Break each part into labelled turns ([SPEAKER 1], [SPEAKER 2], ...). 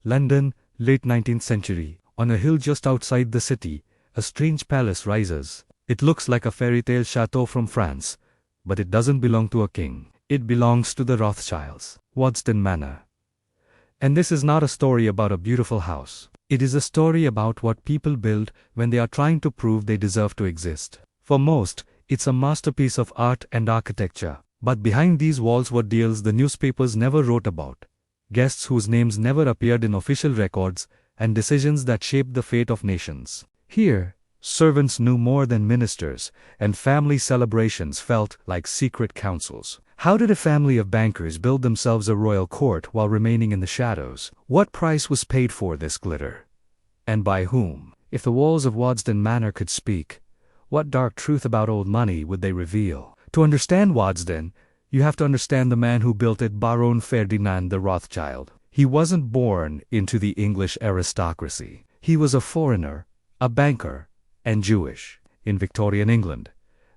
[SPEAKER 1] London, late 19th century. On a hill just outside the city, a strange palace rises. It looks like a fairy tale chateau from France, but it doesn't belong to a king. It belongs to the Rothschilds. Waddesdon Manor. And this is not a story about a beautiful house. It is a story about what people build when they are trying to prove they deserve to exist. For most, it's a masterpiece of art and architecture. But behind these walls were deals the newspapers never wrote about, guests whose names never appeared in official records, and decisions that shaped the fate of nations. Here, servants knew more than ministers, and family celebrations felt like secret councils. How did a family of bankers build themselves a royal court while remaining in the shadows? What price was paid for this glitter? And by whom? If the walls of Waddesdon Manor could speak, what dark truth about old money would they reveal? To understand Waddesdon, you have to understand the man who built it, Baron Ferdinand the Rothschild. He wasn't born into the English aristocracy. He was a foreigner, a banker, and Jewish. In Victorian England,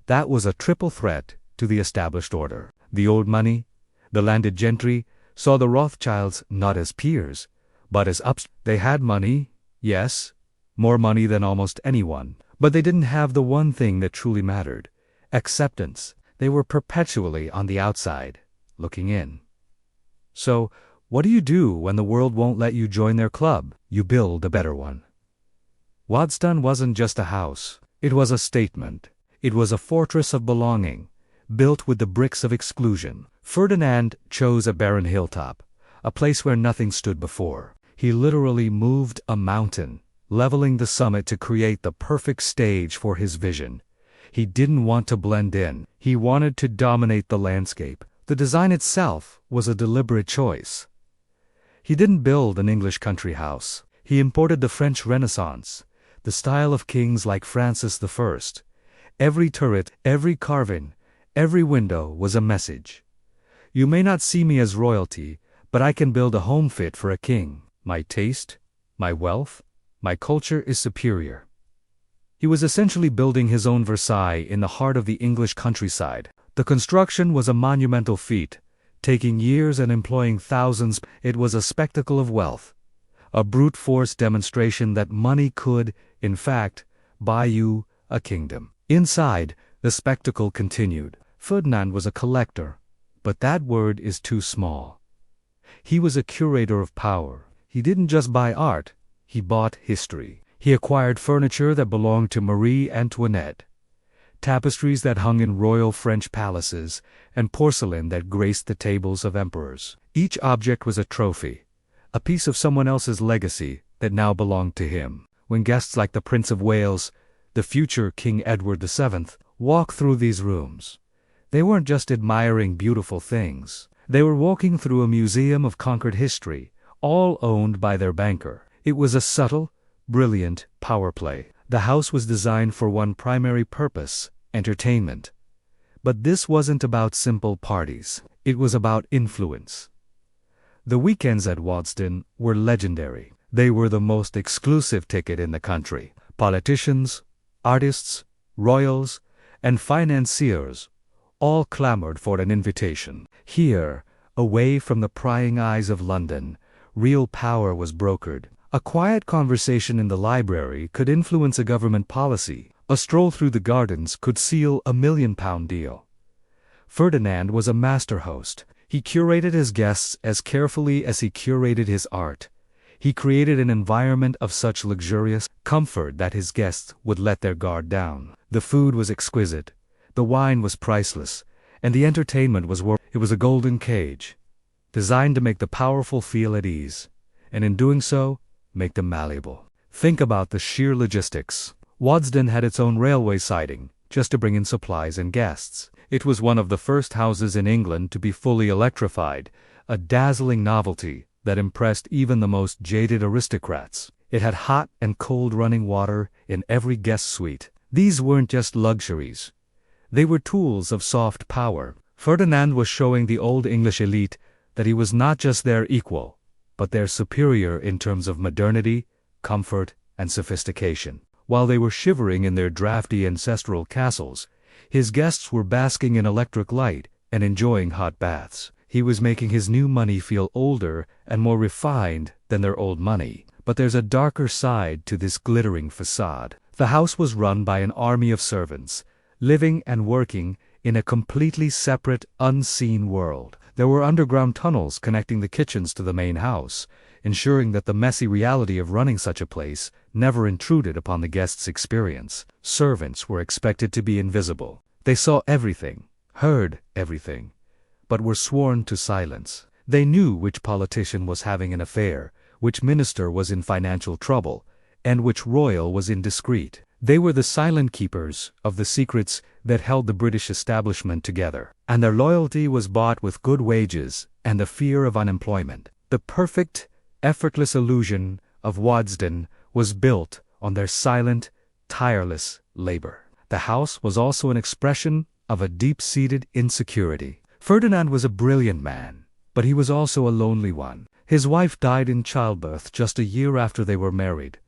[SPEAKER 1] that was a triple threat to the established order. The old money, the landed gentry, saw the Rothschilds not as peers, but as They had money, yes, more money than almost anyone, but they didn't have the one thing that truly mattered: acceptance. They were perpetually on the outside, looking in. So, what do you do when the world won't let you join their club? You build a better one. Waddesdon wasn't just a house, it was a statement. It was a fortress of belonging, built with the bricks of exclusion. Ferdinand chose a barren hilltop, a place where nothing stood before. He literally moved a mountain, leveling the summit to create the perfect stage for his vision. He didn't want to blend in, he wanted to dominate the landscape. The design itself was a deliberate choice. He didn't build an English country house. He imported the French Renaissance, the style of kings like Francis I. Every turret, every carving, every window was a message. You may not see me as royalty, but I can build a home fit for a king. My taste, my wealth, my culture is superior. He was essentially building his own Versailles in the heart of the English countryside. The construction was a monumental feat, taking years and employing thousands. It was a spectacle of wealth, a brute force demonstration that money could, in fact, buy you a kingdom. Inside, the spectacle continued. Ferdinand was a collector, but that word is too small. He was a curator of power. He didn't just buy art, he bought history. He acquired furniture that belonged to Marie Antoinette, tapestries that hung in royal French palaces, and porcelain that graced the tables of emperors. Each object was a trophy, a piece of someone else's legacy that now belonged to him. When guests like the Prince of Wales, the future King Edward VII, walked through these rooms, they weren't just admiring beautiful things. They were walking through a museum of conquered history, all owned by their banker. It was a subtle, brilliant power play. The house was designed for one primary purpose: entertainment. But this wasn't about simple parties. It was about influence. The weekends at Waddesdon were legendary. They were the most exclusive ticket in the country. Politicians, artists, royals, and financiers all clamored for an invitation. Here, away from the prying eyes of London, real power was brokered. A quiet conversation in the library could influence a government policy. A stroll through the gardens could seal a £1 million deal. Ferdinand was a master host. He curated his guests as carefully as he curated his art. He created an environment of such luxurious comfort that his guests would let their guard down. The food was exquisite, the wine was priceless, and the entertainment was It was a golden cage, designed to make the powerful feel at ease, and in doing so, make them malleable. Think about the sheer logistics. Waddesdon had its own railway siding, just to bring in supplies and guests. It was one of the first houses in England to be fully electrified, a dazzling novelty that impressed even the most jaded aristocrats. It had hot and cold running water in every guest suite. These weren't just luxuries. They were tools of soft power. Ferdinand was showing the old English elite that he was not just their equal, but their superior in terms of modernity, comfort, and sophistication. While they were shivering in their drafty ancestral castles, his guests were basking in electric light and enjoying hot baths. He was making his new money feel older and more refined than their old money. But there's a darker side to this glittering facade. The house was run by an army of servants, living and working in a completely separate, unseen world. There were underground tunnels connecting the kitchens to the main house, ensuring that the messy reality of running such a place never intruded upon the guests' experience. Servants were expected to be invisible. They saw everything, heard everything, but were sworn to silence. They knew which politician was having an affair, which minister was in financial trouble, and which royal was indiscreet. They were the silent keepers of the secrets that held the British establishment together, and their loyalty was bought with good wages and the fear of unemployment. The perfect, effortless illusion of Waddesdon was built on their silent, tireless labor. The house was also an expression of a deep-seated insecurity. Ferdinand was a brilliant man, but he was also a lonely one. His wife died in childbirth just a year after they were married,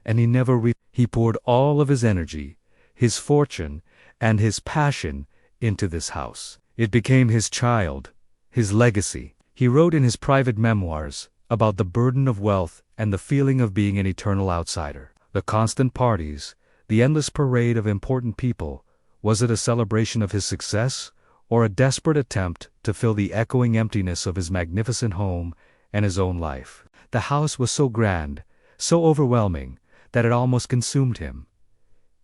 [SPEAKER 1] and he poured all of his energy, his fortune, and his passion into this house. It became his child, his legacy. He wrote in his private memoirs about the burden of wealth and the feeling of being an eternal outsider. The constant parties, the endless parade of important people, was it a celebration of his success, or a desperate attempt to fill the echoing emptiness of his magnificent home and his own life? The house was so grand, so overwhelming, that it almost consumed him.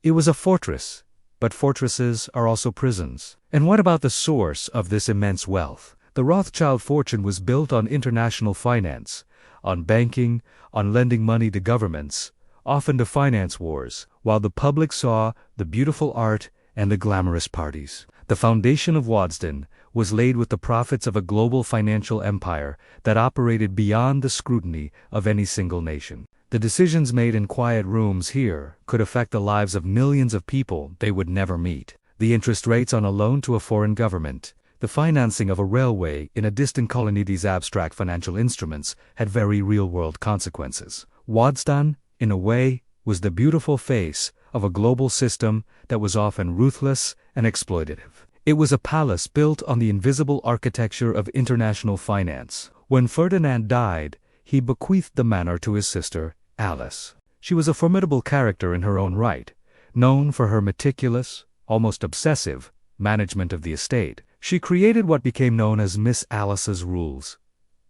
[SPEAKER 1] It was a fortress, but fortresses are also prisons. And what about the source of this immense wealth? The Rothschild fortune was built on international finance, on banking, on lending money to governments, often to finance wars, while the public saw the beautiful art and the glamorous parties. The foundation of Waddesdon was laid with the profits of a global financial empire that operated beyond the scrutiny of any single nation. The decisions made in quiet rooms here could affect the lives of millions of people they would never meet. The interest rates on a loan to a foreign government, the financing of a railway in a distant colony, these abstract financial instruments had very real-world consequences. Waddesdon, in a way, was the beautiful face of a global system that was often ruthless and exploitative. It was a palace built on the invisible architecture of international finance. When Ferdinand died, he bequeathed the manor to his sister, Alice. She was a formidable character in her own right, known for her meticulous, almost obsessive, management of the estate. She created what became known as Miss Alice's rules.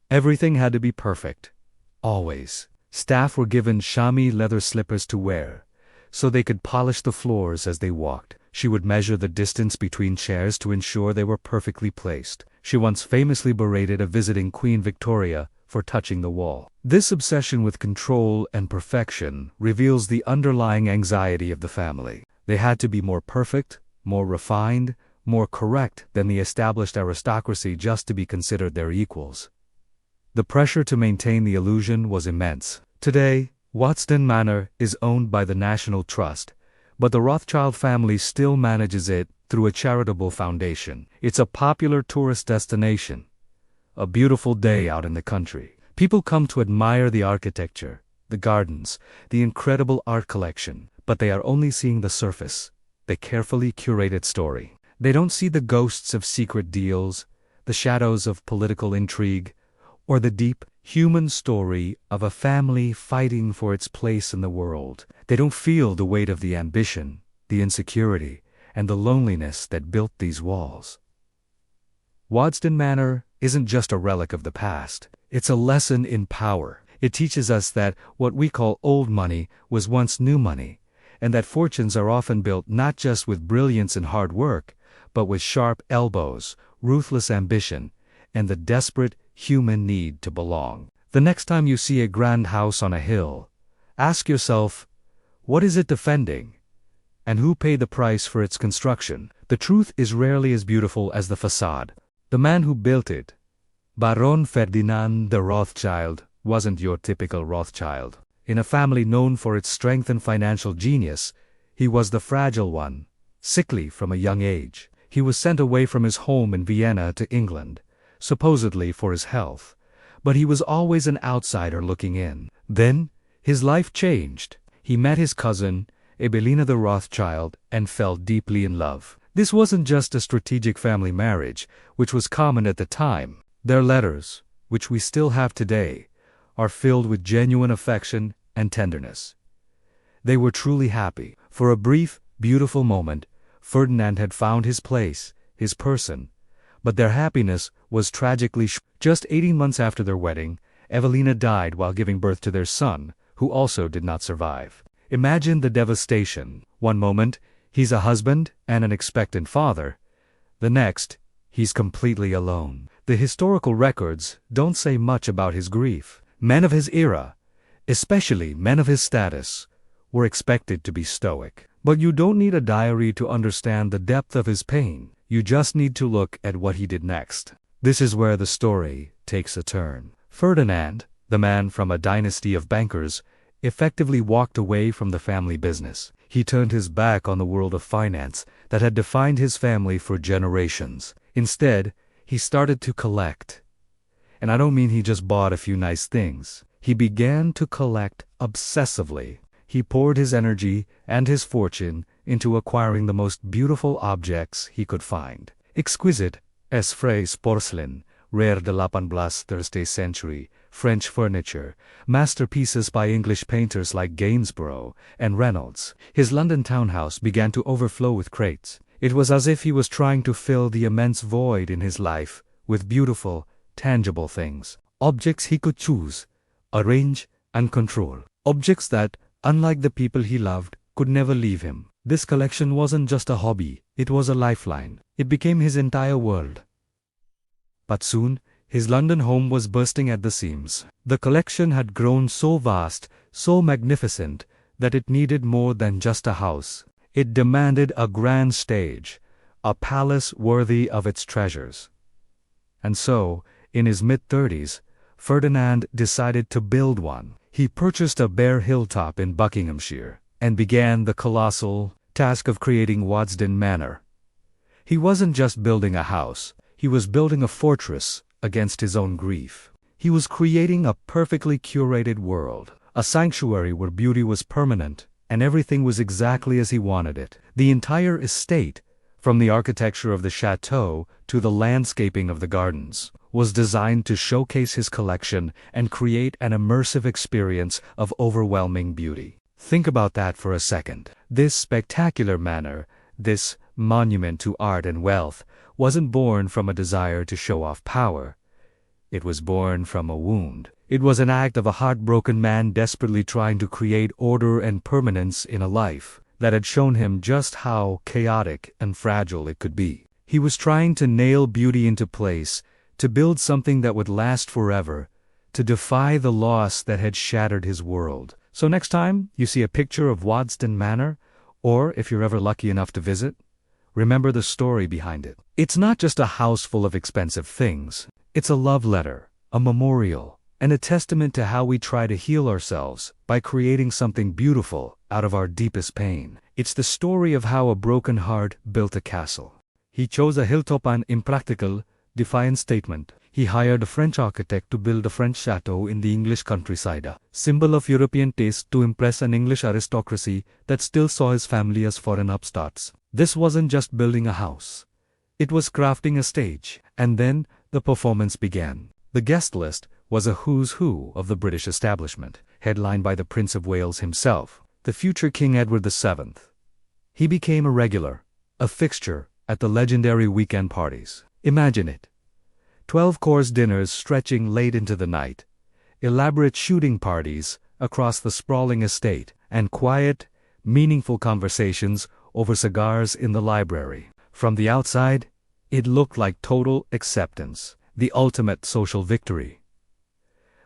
[SPEAKER 1] Everything had to be perfect. Always. Staff were given chamois leather slippers to wear, so they could polish the floors as they walked. She would measure the distance between chairs to ensure they were perfectly placed. She once famously berated a visiting Queen Victoria for touching the wall. This obsession with control and perfection reveals the underlying anxiety of the family. They had to be more perfect, more refined, more correct than the established aristocracy just to be considered their equals. The pressure to maintain the illusion was immense. Today, Waddesdon Manor is owned by the National Trust, but the Rothschild family still manages it through a charitable foundation. It's a popular tourist destination, a beautiful day out in the country. People come to admire the architecture, the gardens, the incredible art collection, but they are only seeing the surface, the carefully curated story. They don't see the ghosts of secret deals, the shadows of political intrigue, or the deep, human story of a family fighting for its place in the world. They don't feel the weight of the ambition, the insecurity, and the loneliness that built these walls. Waddesdon Manor isn't just a relic of the past, it's a lesson in power. It teaches us that what we call old money was once new money, and that fortunes are often built not just with brilliance and hard work, but with sharp elbows, ruthless ambition, and the desperate human need to belong. The next time you see a grand house on a hill, ask yourself, what is it defending? And who paid the price for its construction? The truth is rarely as beautiful as the facade. The man who built it, Baron Ferdinand de Rothschild, wasn't your typical Rothschild. In a family known for its strength and financial genius, he was the fragile one, sickly from a young age. He was sent away from his home in Vienna to England, supposedly for his health, but he was always an outsider looking in. Then, his life changed. He met his cousin, Ebelina de Rothschild, and fell deeply in love. This wasn't just a strategic family marriage, which was common at the time. Their letters, which we still have today, are filled with genuine affection and tenderness. They were truly happy. For a brief, beautiful moment, Ferdinand had found his place, his person, but their happiness was tragically just 18 months after their wedding. Evelina died while giving birth to their son, who also did not survive. Imagine the devastation. One moment, he's a husband and an expectant father. The next, he's completely alone. The historical records don't say much about his grief. Men of his era, especially men of his status, were expected to be stoic. But you don't need a diary to understand the depth of his pain. You just need to look at what he did next. This is where the story takes a turn. Ferdinand, the man from a dynasty of bankers, effectively walked away from the family business. He turned his back on the world of finance that had defined his family for generations. Instead, he started to collect. And I don't mean he just bought a few nice things. He began to collect obsessively. He poured his energy and his fortune into acquiring the most beautiful objects he could find. Exquisite, as phrase porcelain, rare de la 18th century, French furniture, masterpieces by English painters like Gainsborough and Reynolds. His London townhouse began to overflow with crates. It was as if he was trying to fill the immense void in his life with beautiful, tangible things. Objects he could choose, arrange, and control. Objects that, unlike the people he loved, could never leave him. This collection wasn't just a hobby, it was a lifeline. It became his entire world. But soon, his London home was bursting at the seams. The collection had grown so vast, so magnificent, that it needed more than just a house. It demanded a grand stage, a palace worthy of its treasures. And so, in his mid-30s, Ferdinand decided to build one. He purchased a bare hilltop in Buckinghamshire, and began the colossal task of creating Waddesdon Manor. He wasn't just building a house, he was building a fortress against his own grief. He was creating a perfectly curated world, a sanctuary where beauty was permanent, and everything was exactly as he wanted it. The entire estate, from the architecture of the chateau to the landscaping of the gardens, was designed to showcase his collection and create an immersive experience of overwhelming beauty. Think about that for a second. This spectacular manor, this monument to art and wealth, wasn't born from a desire to show off power. It was born from a wound. It was an act of a heartbroken man desperately trying to create order and permanence in a life that had shown him just how chaotic and fragile it could be. He was trying to nail beauty into place, to build something that would last forever, to defy the loss that had shattered his world. So next time you see a picture of Waddesdon Manor, or if you're ever lucky enough to visit, remember the story behind it. It's not just a house full of expensive things. It's a love letter, a memorial, and a testament to how we try to heal ourselves by creating something beautiful out of our deepest pain. It's the story of how a broken heart built a castle. He chose a hilltop, an impractical, defiant statement. He hired a French architect to build a French chateau in the English countryside, a symbol of European taste to impress an English aristocracy that still saw his family as foreign upstarts. This wasn't just building a house. It was crafting a stage. And then, the performance began. The guest list was a who's who of the British establishment, headlined by the Prince of Wales himself, the future King Edward VII. He became a regular, a fixture at the legendary weekend parties. Imagine it. 12-course dinners stretching late into the night, elaborate shooting parties across the sprawling estate, and quiet, meaningful conversations over cigars in the library. From the outside, it looked like total acceptance, the ultimate social victory.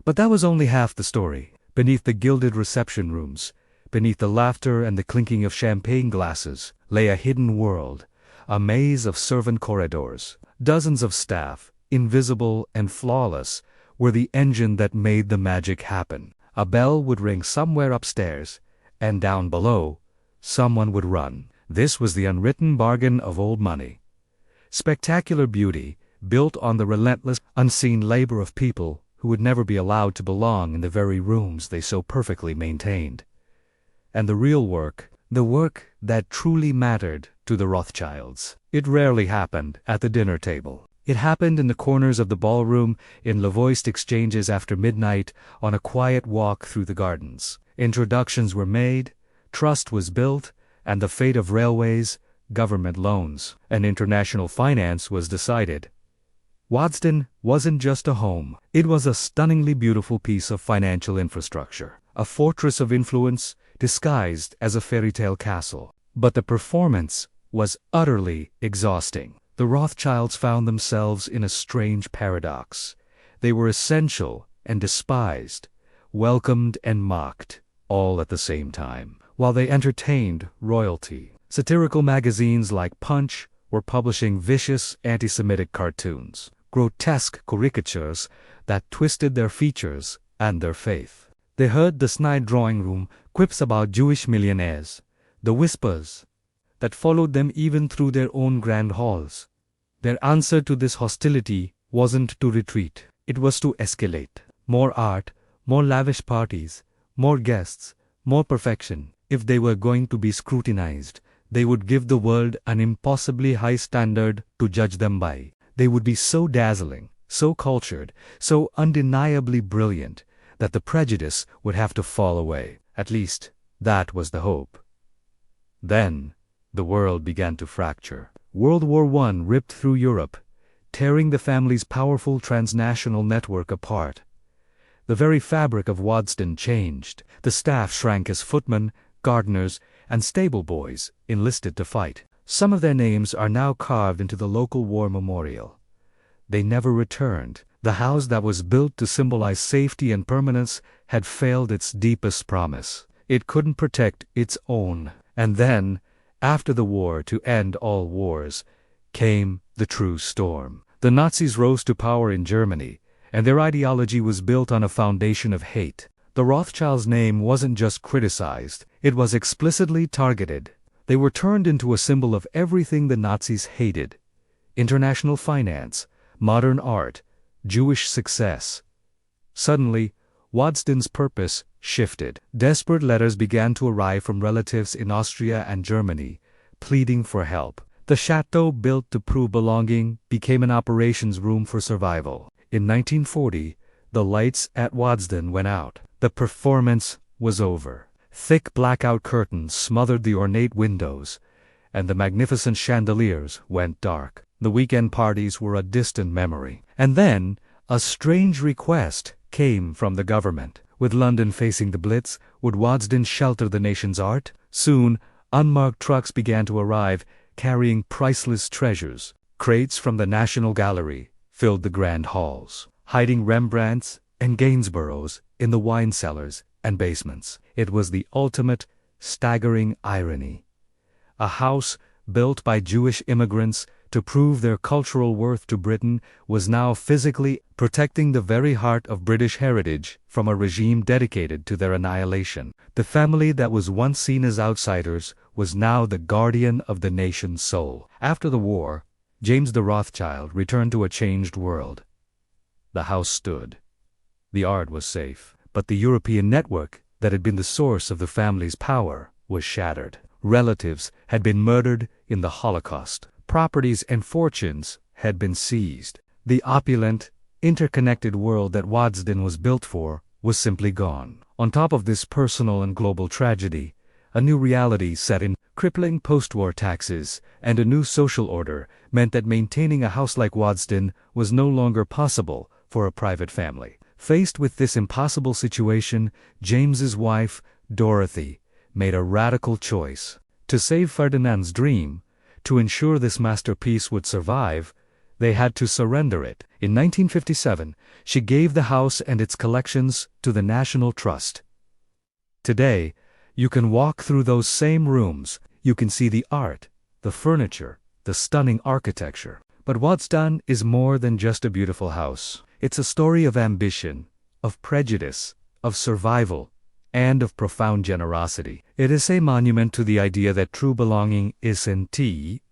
[SPEAKER 1] But that was only half the story. Beneath the gilded reception rooms, beneath the laughter and the clinking of champagne glasses, lay a hidden world, a maze of servant corridors. Dozens of staff, invisible and flawless, were the engine that made the magic happen. A bell would ring somewhere upstairs, and down below, someone would run. This was the unwritten bargain of old money. Spectacular beauty, built on the relentless, unseen labor of people who would never be allowed to belong in the very rooms they so perfectly maintained. And the real work, the work that truly mattered to the Rothschilds, it rarely happened at the dinner table. It happened in the corners of the ballroom, in low-voiced exchanges after midnight, on a quiet walk through the gardens. Introductions were made, trust was built, and the fate of railways, government loans, and international finance was decided. Waddesdon wasn't just a home. It was a stunningly beautiful piece of financial infrastructure, a fortress of influence disguised as a fairy tale castle. But the performance was utterly exhausting. The Rothschilds found themselves in a strange paradox. They were essential and despised, welcomed and mocked, all at the same time. While they entertained royalty, satirical magazines like Punch were publishing vicious anti-Semitic cartoons, grotesque caricatures that twisted their features and their faith. They heard the snide drawing room quips about Jewish millionaires, the whispers that followed them even through their own grand halls. Their answer to this hostility wasn't to retreat, it was to escalate. More art, more lavish parties, more guests, more perfection. If they were going to be scrutinized, they would give the world an impossibly high standard to judge them by. They would be so dazzling, so cultured, so undeniably brilliant, that the prejudice would have to fall away. At least, that was the hope. Then, the world began to fracture. World War I ripped through Europe, tearing the family's powerful transnational network apart. The very fabric of Waddesdon changed. The staff shrank as footmen, gardeners, and stable boys enlisted to fight. Some of their names are now carved into the local war memorial. They never returned. The house that was built to symbolize safety and permanence had failed its deepest promise. It couldn't protect its own. And then, after the war to end all wars, came the true storm. The Nazis rose to power in Germany, and their ideology was built on a foundation of hate. The Rothschilds' name wasn't just criticized, it was explicitly targeted. They were turned into a symbol of everything the Nazis hated: international finance, modern art, Jewish success. Suddenly, Waddesdon's purpose shifted. Desperate letters began to arrive from relatives in Austria and Germany, pleading for help. The chateau, built to prove belonging, became an operations room for survival. In 1940, the lights at Waddesdon went out. The performance was over. Thick blackout curtains smothered the ornate windows, and the magnificent chandeliers went dark. The weekend parties were a distant memory. And then, a strange request came from the government. With London facing the Blitz, would Waddesdon shelter the nation's art? Soon, unmarked trucks began to arrive, carrying priceless treasures. Crates from the National Gallery filled the grand halls, hiding Rembrandts and Gainsboroughs in the wine cellars and basements. It was the ultimate, staggering irony. A house built by Jewish immigrants to prove their cultural worth to Britain was now physically protecting the very heart of British heritage from a regime dedicated to their annihilation. The family that was once seen as outsiders was now the guardian of the nation's soul. After the war, James the Rothschild returned to a changed world. The house stood. The art was safe, but the European network that had been the source of the family's power was shattered. Relatives had been murdered in the Holocaust. Properties and fortunes had been seized. The opulent, interconnected world that Waddesdon was built for was simply gone. On top of this personal and global tragedy, a new reality set in. Crippling post-war taxes and a new social order meant that maintaining a house like Waddesdon was no longer possible for a private family. Faced with this impossible situation, James's wife, Dorothy, made a radical choice. To save Ferdinand's dream, to ensure this masterpiece would survive, they had to surrender it. In 1957, she gave the house and its collections to the National Trust. Today, you can walk through those same rooms, you can see the art, the furniture, the stunning architecture. But Waddesdon is more than just a beautiful house. It's a story of ambition, of prejudice, of survival, and of profound generosity. It is a monument to the idea that true belonging isn't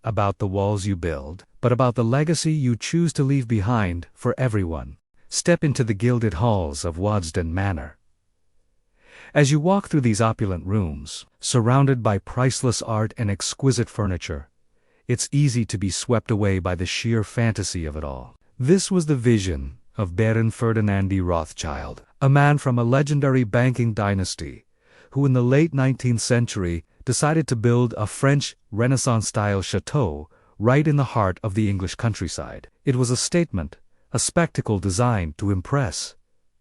[SPEAKER 1] about the walls you build, but about the legacy you choose to leave behind for everyone. Step into the gilded halls of Waddesdon Manor. As you walk through these opulent rooms, surrounded by priceless art and exquisite furniture, it's easy to be swept away by the sheer fantasy of it all. This was the vision of Baron Ferdinand Rothschild, a man from a legendary banking dynasty, who in the late 19th century decided to build a French Renaissance-style chateau right in the heart of the English countryside. It was a statement, a spectacle designed to impress,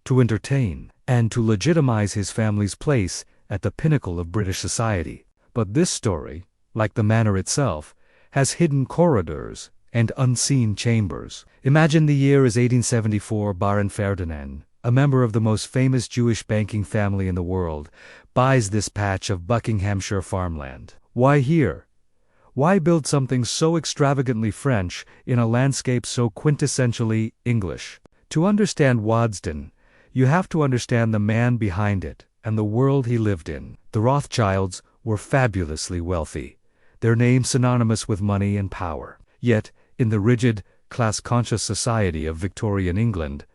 [SPEAKER 1] to entertain, and to legitimize his family's place at the pinnacle of British society. But this story, like the manor itself, has hidden corridors and unseen chambers. Imagine the year is 1874. Baron Ferdinand, a member of the most famous Jewish banking family in the world, buys this patch of Buckinghamshire farmland. Why here? Why build something so extravagantly French in a landscape so quintessentially English? To understand Waddesdon, you have to understand the man behind it and the world he lived in. The Rothschilds were fabulously wealthy, their name synonymous with money and power. Yet, in the rigid, class-conscious society of Victorian England,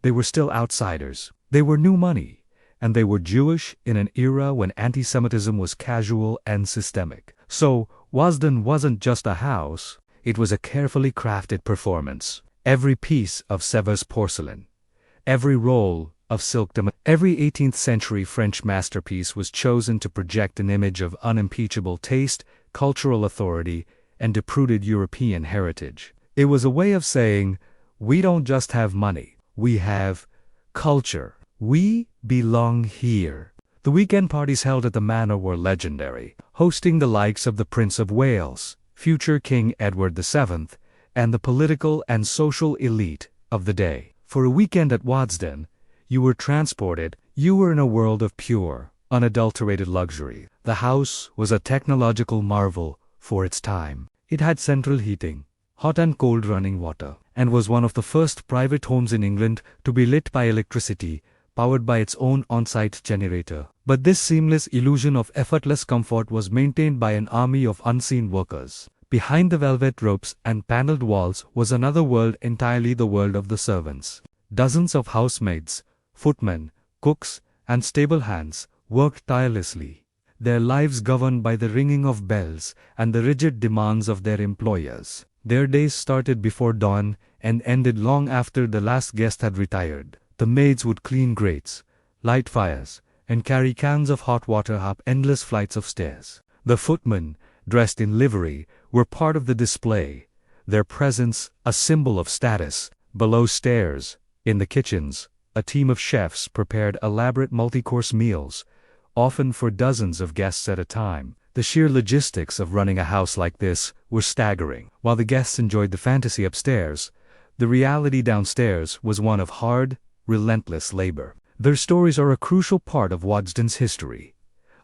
[SPEAKER 1] they were still outsiders. They were new money, and they were Jewish in an era when anti-Semitism was casual and systemic. So, Waddesdon wasn't just a house, it was a carefully crafted performance. Every piece of Sèvres porcelain, every roll of silk damask, every 18th century French masterpiece was chosen to project an image of unimpeachable taste, cultural authority, and deep-rooted European heritage. It was a way of saying, we don't just have money, we have culture. We belong here. The weekend parties held at the manor were legendary, hosting the likes of the Prince of Wales, future King Edward VII, and the political and social elite of the day. For a weekend at Waddesdon, you were transported, you were in a world of pure, unadulterated luxury. The house was a technological marvel for its time. It had central heating, hot and cold running water, and was one of the first private homes in England to be lit by electricity, powered by its own on-site generator. But this seamless illusion of effortless comfort was maintained by an army of unseen workers. Behind the velvet ropes and paneled walls was another world entirely the world of the servants. Dozens of housemaids, footmen, cooks, and stable hands worked tirelessly, their lives governed by the ringing of bells and the rigid demands of their employers. Their days started before dawn and ended long after the last guest had retired. The maids would clean grates, light fires, and carry cans of hot water up endless flights of stairs. The footmen, dressed in livery, were part of the display, their presence a symbol of status. Below stairs, in the kitchens, a team of chefs prepared elaborate multi-course meals, often for dozens of guests at a time. The sheer logistics of running a house like this were staggering. While the guests enjoyed the fantasy upstairs, the reality downstairs was one of hard, relentless labor. Their stories are a crucial part of Waddesdon's history,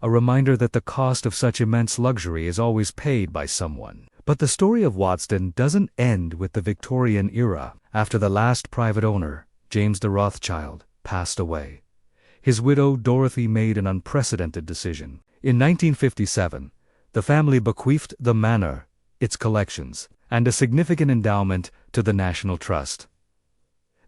[SPEAKER 1] a reminder that the cost of such immense luxury is always paid by someone. But the story of Waddesdon doesn't end with the Victorian era. After the last private owner, James de Rothschild, passed away, his widow Dorothy made an unprecedented decision. In 1957, the family bequeathed the manor, its collections, and a significant endowment to the National Trust.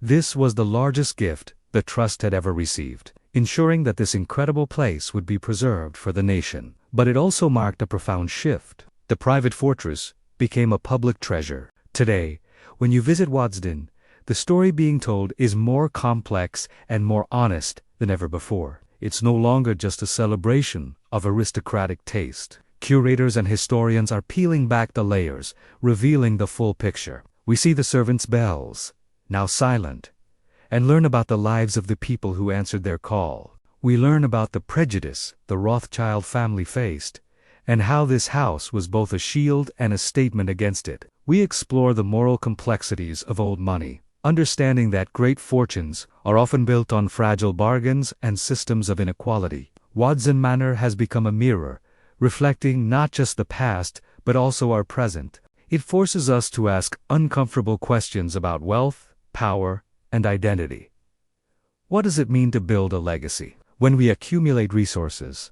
[SPEAKER 1] This was the largest gift the Trust had ever received, ensuring that this incredible place would be preserved for the nation. But it also marked a profound shift. The private fortress became a public treasure. Today, when you visit Waddesdon, the story being told is more complex and more honest than ever before. It's no longer just a celebration of aristocratic taste. Curators and historians are peeling back the layers, revealing the full picture. We see the servants' bells, now silent, and learn about the lives of the people who answered their call. We learn about the prejudice the Rothschild family faced, and how this house was both a shield and a statement against it. We explore the moral complexities of old money, understanding that great fortunes are often built on fragile bargains and systems of inequality. Waddesdon Manor has become a mirror, reflecting not just the past, but also our present. It forces us to ask uncomfortable questions about wealth, power, and identity. What does it mean to build a legacy? When we accumulate resources,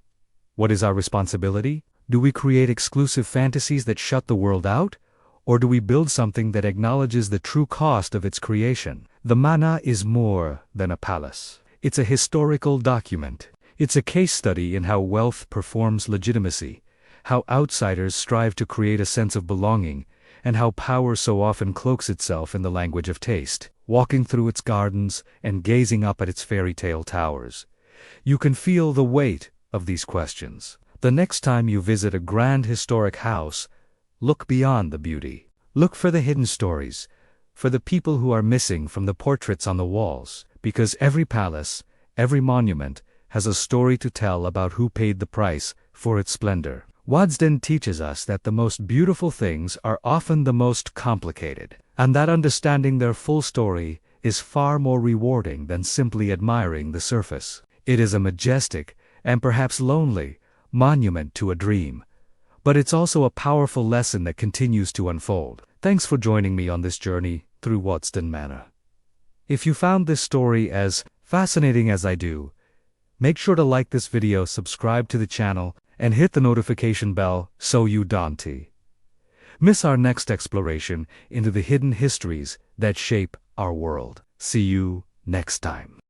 [SPEAKER 1] what is our responsibility? Do we create exclusive fantasies that shut the world out? Or do we build something that acknowledges the true cost of its creation? The manor is more than a palace. It's a historical document. It's a case study in how wealth performs legitimacy, how outsiders strive to create a sense of belonging, and how power so often cloaks itself in the language of taste. Walking through its gardens and gazing up at its fairy tale towers, you can feel the weight of these questions. The next time you visit a grand historic house, look beyond the beauty. Look for the hidden stories, for the people who are missing from the portraits on the walls, because every palace, every monument, has a story to tell about who paid the price for its splendor. Waddesdon teaches us that the most beautiful things are often the most complicated, and that understanding their full story is far more rewarding than simply admiring the surface. It is a majestic, and perhaps lonely, monument to a dream, but it's also a powerful lesson that continues to unfold. Thanks for joining me on this journey through Waddesdon Manor. If you found this story as fascinating as I do, make sure to like this video, subscribe to the channel, and hit the notification bell so you don't miss our next exploration into the hidden histories that shape our world. See you next time.